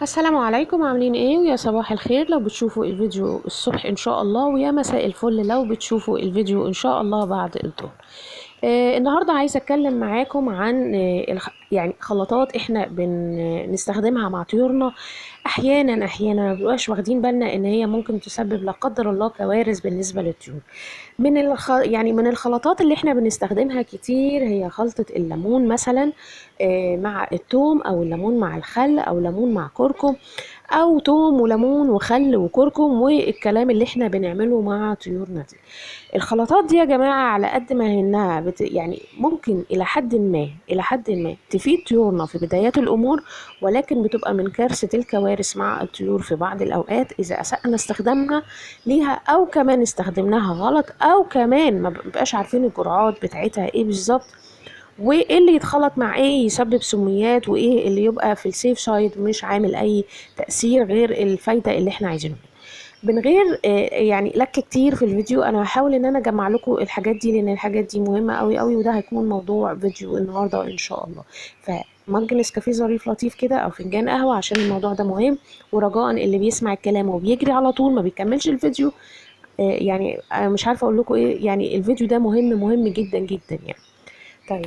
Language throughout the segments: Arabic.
السلام عليكم، عاملين ايه؟ ويا صباح الخير لو بتشوفوا الفيديو الصبح ان شاء الله، ويا مساء الفل لو بتشوفوا الفيديو ان شاء الله بعد الظهر. النهارده عايزه اتكلم معاكم عن يعني خلطات احنا بنستخدمها مع طيورنا. احيانا ما بنبقاش واخدين بالنا ان هي ممكن تسبب لا قدر الله كوارث بالنسبه للطيور. يعني من الخلطات اللي احنا بنستخدمها كتير هي خلطة الليمون مثلا، مع التوم، او الليمون مع الخل، او ليمون مع كركم، او توم وليمون وخل وكركم، والكلام اللي احنا بنعمله مع طيورنا دي. الخلطات دي يا جماعة على قد ما انها يعني ممكن الى حد ما تفيد طيورنا في بدايات الامور، ولكن بتبقى من كارثة الكوارث مع الطيور في بعض الاوقات اذا اسأنا استخدامنا ليها، او كمان استخدمناها غلط، او كمان ما بنبقاش عارفين الجرعات بتاعتها ايه بالظبط، وايه اللي يتخلط مع ايه يسبب سميات، وايه اللي يبقى في السيف سايد مش عامل اي تأثير غير الفايدة اللي احنا عايزينها. من غير يعني لك كتير في الفيديو، انا هحاول ان انا اجمع لكم الحاجات دي لان الحاجات دي مهمة قوي قوي، وده هيكون موضوع فيديو النهاردة ان شاء الله. فمج نسكافيه ظريف لطيف كده، او فنجان قهوة، عشان الموضوع ده مهم. ورجاء اللي بيسمع الكلام وبيجري على طول ما بيكملش الفيديو، يعني أنا مش عارفة اقول لكم ايه، يعني الفيديو ده مهم جدا جدا يعني. طيب،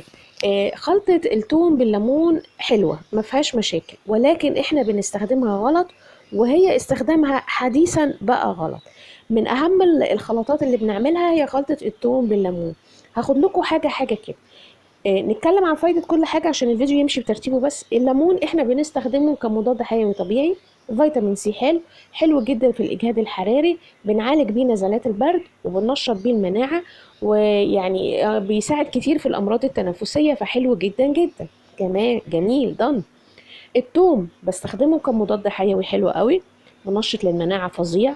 خلطة الثوم بالليمون حلوة ما فيهاش مشاكل، ولكن احنا بنستخدمها غلط، وهي استخدامها حديثا بقى غلط. من اهم الخلطات اللي بنعملها هي خلطة الثوم بالليمون. هاخد لكم حاجة حاجة كده، نتكلم عن فايدة كل حاجة عشان الفيديو يمشي بترتيبه. بس الليمون احنا بنستخدمه كمضاد حيوي طبيعي، فيتامين سي حلو جدا في الإجهاد الحراري، بنعالج بيه نزلات البرد، وبننشط بيه المناعة، ويعني بيساعد كتير في الأمراض التنفسية، فحلو جدا جدا. كمان جميل ضن. التوم بستخدمه كمضاد حيوي حلو قوي، منشط للمناعة فظيع.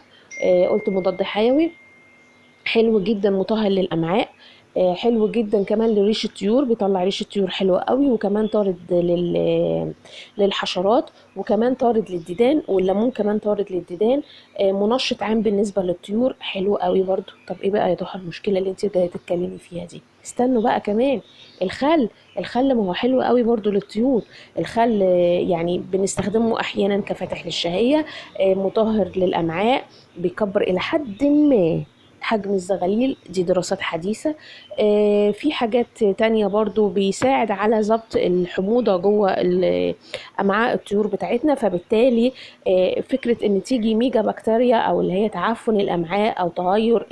قلت مضاد حيوي حلو جدا، مطهر للامعاء. حلو جدا كمان لريش الطيور، بيطلع ريش الطيور حلوة قوي، وكمان طارد للحشرات، وكمان طارد للديدان، والليمون كمان طارد للديدان. منشط عام بالنسبة للطيور حلو قوي برضو. طب ايه بقى يا ضحى المشكلة اللي انت جاية تتكلمي فيها دي؟ استنوا بقى كمان. الخل ما هو حلو قوي برضو للطيور. الخل يعني بنستخدمه احيانا كفاتح للشهية، مطهر للامعاء، بيكبر الى حد ما حجم الزغاليل، دي دراسات حديثة. في حاجات تانية برضو بيساعد على ضبط الحموضة جوه أمعاء الطيور بتاعتنا، فبالتالي فكرة ان تيجي ميجا بكتيريا، او اللي هي تعفن الأمعاء، او تغير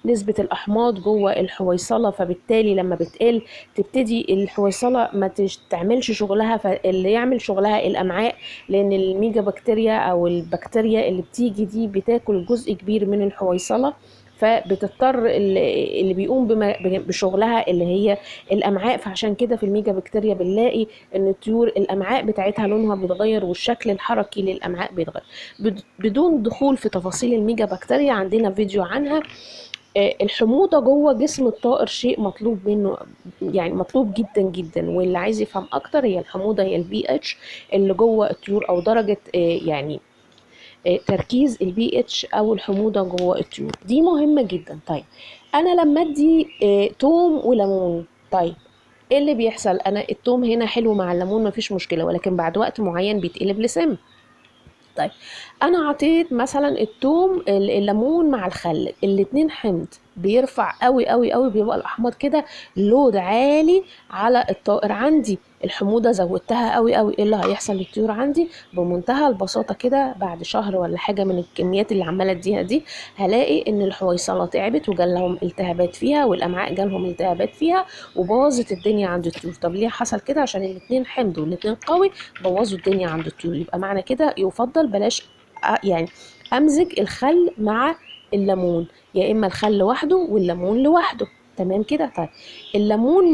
نسبة الأحماض جوه الحويصلة، فبالتالي لما بتقل تبتدي الحويصلة ما تعملش شغلها، فاللي يعمل شغلها الأمعاء، لأن الميجا بكتيريا أو البكتيريا اللي بتيجي دي بتاكل جزء كبير من الحويصلة، فبتضطر اللي بيقوم بشغلها اللي هي الامعاء. فعشان كده في الميجا بكتيريا بنلاقي ان الطيور الامعاء بتاعتها لونها بيتغير، والشكل الحركي للامعاء بيتغير. بدون دخول في تفاصيل الميجا بكتيريا، عندنا فيديو عنها. الحموضة جوه جسم الطائر شيء مطلوب منه، يعني مطلوب جدا جدا، واللي عايز يفهم اكتر هي الحموضة، هي البي اتش اللي جوه الطيور، او درجة يعني تركيز البي اتش او الحموضه جوه الطيور، دي مهمه جدا. طيب، انا لما ادي توم وليمون، طيب ايه اللي بيحصل؟ انا التوم هنا حلو مع الليمون مفيش مشكله، ولكن بعد وقت معين بيتقلب لسم. طيب، انا عطيت مثلا التوم الليمون مع الخل، الاتنين حمض، بيرفع قوي قوي قوي، بيبقى الاحماض كده لود عالي على الطائر عندي. الحموضه زودتها قوي قوي، ايه اللي هيحصل للطيور عندي؟ بمنتهى البساطه كده بعد شهر ولا حاجه من الكميات اللي عماله اديها دي، هلاقي ان الحويصله تعبت وجالهم التهابات فيها، والامعاء جالهم التهابات فيها، وبوظت الدنيا عند الطيور. طب ليه حصل كده؟ عشان الاتنين حمض والاتنين قوي بوظوا الدنيا عند الطيور. يبقى معنى كده يفضل بلاش يعني امزج الخل مع الليمون، يا اما الخل لوحده والليمون لوحده. تمام كده. طيب، الليمون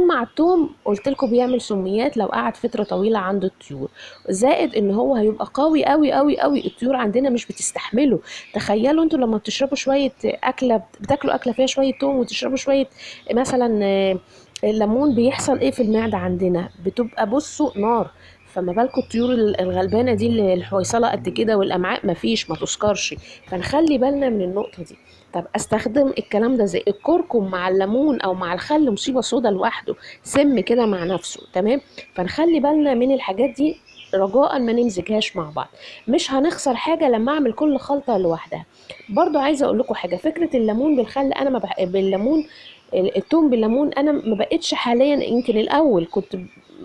مع التوم قلت لكم بيعمل سميات لو قعد فتره طويله عند الطيور، زائد ان هو هيبقى قوي قوي قوي قوي، الطيور عندنا مش بتستحمله. تخيلوا انتوا لما بتشربوا شويه اكله، بتاكلوا اكله فيها شويه توم، وتشربوا شويه مثلا الليمون، بيحصل ايه في المعده عندنا؟ بتبقى بصوا نار. فما بالكم الطيور الغلبانه دي اللي الحويصله قد كده والامعاء مفيش، ما تذكرش. فنخلي بالنا من النقطه دي. طب استخدم الكلام ده زي الكركم مع الليمون او مع الخل، مصيبه سودا لوحده، سم كده مع نفسه. تمام. فنخلي بالنا من الحاجات دي رجاء ما نمزجهاش مع بعض، مش هنخسر حاجه لما اعمل كل خلطه لوحدها. برضو عايزه اقول لكم حاجه، فكره الليمون بالخل انا ما بالليمون، التوم بالليمون انا ما بقتش حاليا. يمكن الاول كنت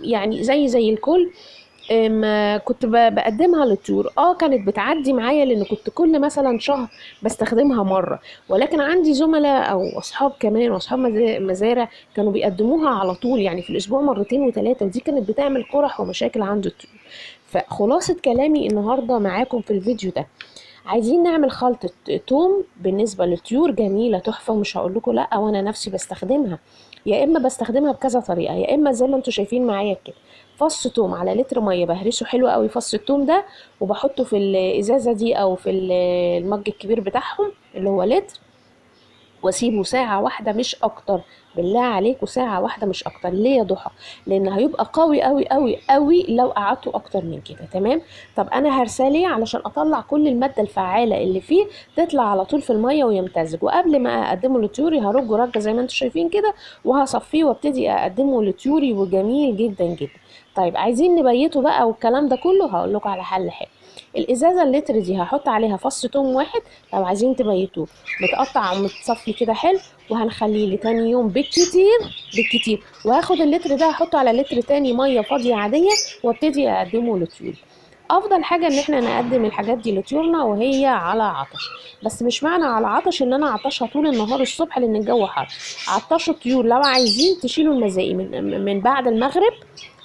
يعني زي الكل، ما كنت بقدمها للطيور، كانت بتعدي معايا لان كنت كل مثلا شهر بستخدمها مره. ولكن عندي زملاء او اصحاب كمان، واصحاب مزارع كانوا بيقدموها على طول، يعني في الاسبوع مرتين وثلاثه، ودي كانت بتعمل قرح ومشاكل عند الطيور. فخلاصة كلامي النهارده معاكم في الفيديو ده، عايزين نعمل خلطة توم بالنسبة للطيور جميلة تحفة، ومش هقول لكم لا، وانا نفسي بستخدمها. يا اما بستخدمها بكذا طريقة، يا اما زي ما انتم شايفين معايا كده، فص توم على لتر مية بهرسه حلو قوي فص التوم ده، وبحطه في الازازة دي او في المج الكبير بتاعهم اللي هو لتر، واسيبه ساعة واحدة مش اكتر. بالله عليكوا ساعة واحدة مش اكتر. ليه يا ضحى؟ لان هيبقى قوي قوي قوي قوي لو قعدته اكتر من كده. تمام. طب انا هرساه ليه؟ علشان اطلع كل المادة الفعالة اللي فيه تطلع على طول في المية ويمتزج، وقبل ما اقدمه لطيوري هرجه رجة زي ما انتم شايفين كده، وهصفيه وابتدي اقدمه لطيوري، وجميل جدا جدا. طيب عايزين نبيته بقى والكلام ده كله، هقول لكم على حل حلو. الازازه اللتر دي هحط عليها فص توم واحد لو عايزين تبيتوه متقطع ومتصفي كده حلو، وهنخليه لتاني يوم بالكتير بالكتير. وهاخد اللتر ده هحطه على لتر تاني ميه فاضيه عاديه، وابتدي اقدمه لطيوري. افضل حاجه ان احنا نقدم الحاجات دي لطيورنا وهي على عطش. بس مش معنى على عطش ان انا اعطشها طول النهار الصبح لان الجو حر. عطشوا الطيور لو عايزين تشيلوا المزاقي من بعد المغرب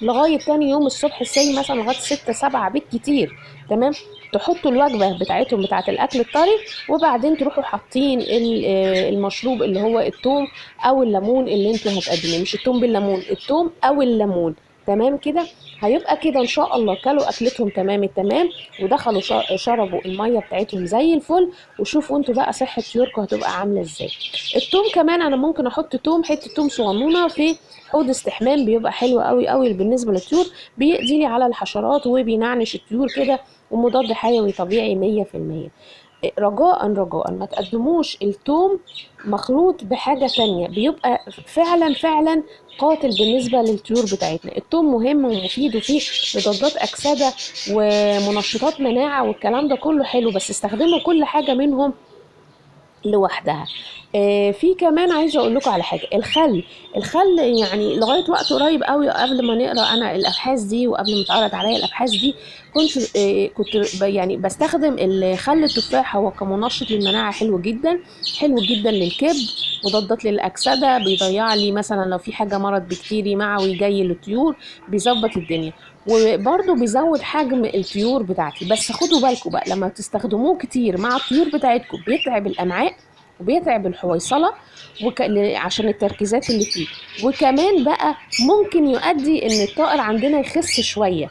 لغايه تاني يوم الصبح، الساعه مثلا لغايه 6 7 بالكتير. تمام. تحطوا الوجبه بتاعتهم بتاعه الاكل الطري، وبعدين تروحوا حاطين المشروب اللي هو الثوم او الليمون اللي انتوا هتقدموه. مش الثوم بالليمون، الثوم او الليمون. تمام كده. هيبقى كده ان شاء الله كلوا اكلتهم تمام التمام، ودخلوا شربوا الميه بتاعتهم زي الفل. وشوفوا انتوا بقى صحه طيوركم هتبقى عامله ازاي. الثوم كمان انا ممكن احط توم، حته توم صغنونه في حوض استحمام، بيبقى حلو قوي قوي بالنسبه للطيور، بيقضي لي على الحشرات وبينعنش الطيور كده، ومضاد حيوي طبيعي 100%. رجاء رجاء ما تقدموش التوم مخلوط بحاجة تانية، بيبقى فعلا فعلا قاتل بالنسبة للطيور بتاعتنا. التوم مهم ومفيد وفيه مضادات أكسدة ومنشطات مناعة والكلام ده كله حلو، بس استخدموا كل حاجة منهم لوحدها. في كمان عايزه اقول لكم على حاجه، الخل يعني لغايه وقت قريب قوي قبل ما نقرا انا الابحاث دي وقبل ما اتعرض عليا الابحاث دي، كنت يعني بستخدم الخل التفاح، هو كمنشط للمناعه حلو جدا، حلو جدا للكبد، مضادات للاكسده، بيضيع لي مثلا لو في حاجه مرض بكتيري معوي جاي للطيور، بيظبط الدنيا، وبرده بيزود حجم الطيور بتاعتي. بس خدوا بالكم بقى لما تستخدموه كتير مع الطيور بتاعتكم بيتعب الامعاء وبيتعب الحويصله عشان التركيزات اللي فيه، وكمان بقى ممكن يؤدي ان الطائر عندنا يخس شويه.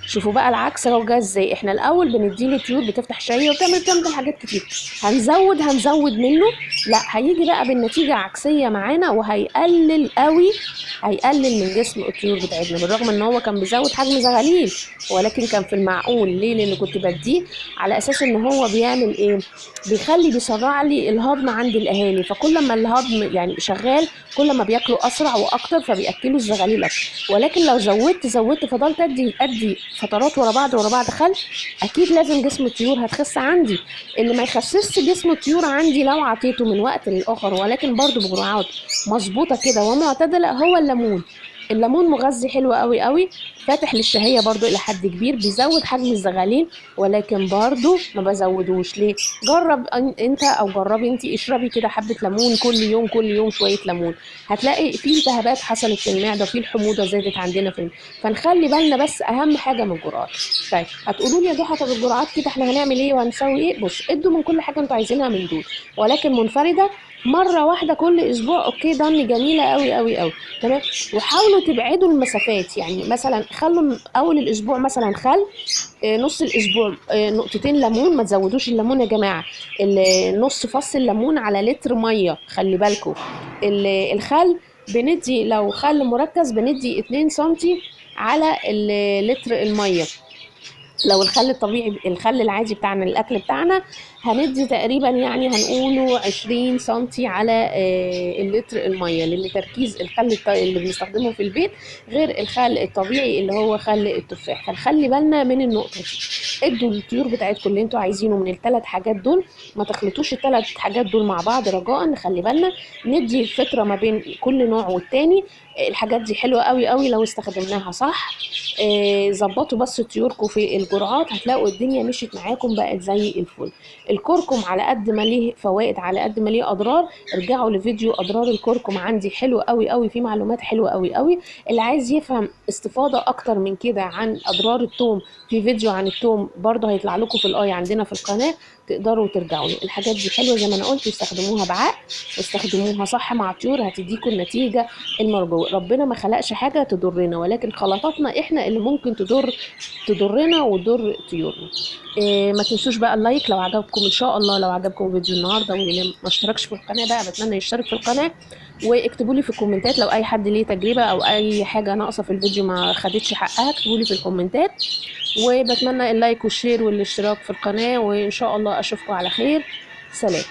شوفوا بقى العكس اهو جه ازاي. احنا الاول بنديله طيور بتفتح شهيه وبتعمل حاجات كتير، هنزود منه، لا هيجي بقى بالنتيجه عكسيه معانا، وهيقلل قوي، هيقلل من جسم الطيور بتاعتنا، بالرغم ان هو كان بيزود حجم زغاليل، ولكن كان في المعقول. ليه؟ لان كنت بديه على اساس ان هو بيعمل ايه، بيسرع لي الهضم عند الاهالي، فكل ما الهضم يعني شغال كل ما بياكلوا اسرع واكتر، فبياكلوا الزغاليل اكتر. ولكن لو زودت فضلت ادي فترات ورا بعض خل، اكيد لازم جسم الطيور هتخس عندي. اللي ما يخسسش جسم الطيور عندي لو عطيته من وقت للاخر، ولكن برضو بجرعات مظبوطه كده ومعتدله، هو الليمون. الليمون مغذي حلو قوي قوي، فاتح للشهيه برضو الى حد كبير، بيزود حجم الزغاليل، ولكن برضو ما بزودوش. ليه؟ جرب انت او جربي انت، اشربي كده حبه ليمون كل يوم، كل يوم شويه ليمون، هتلاقي في التهابات حصلت في المعده وفي الحموضه زادت عندنا فنخلي بالنا. بس اهم حاجه من الجرعات. طيب هتقولوا لي يا ضحى طب الجرعات كده احنا هنعمل ايه وهنسوي ايه؟ بص، ادوا من كل حاجه انتوا عايزينها من دول، ولكن منفرده مره واحده كل اسبوع، اوكي ضن جميله قوي قوي قوي. تمام. وحاولوا تبعدوا المسافات، يعني مثلا خلوا اول الاسبوع مثلا خل، نص الاسبوع نقطتين ليمون، ما تزودوش الليمون يا جماعه، نص فص الليمون على لتر ميه، خلي بالكم. الخل بندي لو خل مركز بندي 2 سنتي على لتر الميه. لو الخل الطبيعي الخل العادي بتاعنا الاكل بتاعنا هندي تقريبا يعني هنقوله 20 سنتي على اللتر الميه، لان تركيز الخل اللي بنستخدمه في البيت غير الخل الطبيعي اللي هو خل التفاح. فنخلي بالنا من النقطه دي. ادوا الطيور بتاعتكم اللي انتوا عايزينه من الثلاث حاجات دول، ما تخلطوش الثلاث حاجات دول مع بعض رجاء، نخلي بالنا ندي فتره ما بين كل نوع والتاني. الحاجات دي حلوه قوي قوي لو استخدمناها صح. ظبطوا بس طيوركم في الجرعات، هتلاقوا الدنيا مشيت معاكم بقت زي الفل. الكركم على قد ما ليه فوائد على قد ما ليه اضرار. ارجعوا لفيديو اضرار الكركم عندي حلو قوي قوي، فيه معلومات حلوه قوي قوي. اللي عايز يفهم استفاضه اكتر من كده عن اضرار الثوم، في فيديو عن الثوم برضه هيطلع لكم في الاي عندنا في القناه، تقدروا ترجعوا له. الحاجات دي حلوه زي ما انا قلت، استخدموها بعقل واستخدموها صح مع الطيور، هتديكم النتيجه المرجوه. ربنا ما خلقش حاجه تضرنا، ولكن خلطاتنا احنا اللي ممكن تضرنا وتضر طيورنا. ما تنسوش بقى اللايك لو عجبكم ان شاء الله، لو عجبكم فيديو النهارده، واللي ما اشتركش في القناه بقى بتمنى يشترك في القناه. واكتبوا لي في الكومنتات لو اي حد ليه تجربه او اي حاجه ناقصه في الفيديو ما خدتش حقها، اكتبوا لي في الكومنتات. وبتمنى اللايك والشير والاشتراك في القناه، وان شاء الله اشوفكم على خير. سلام.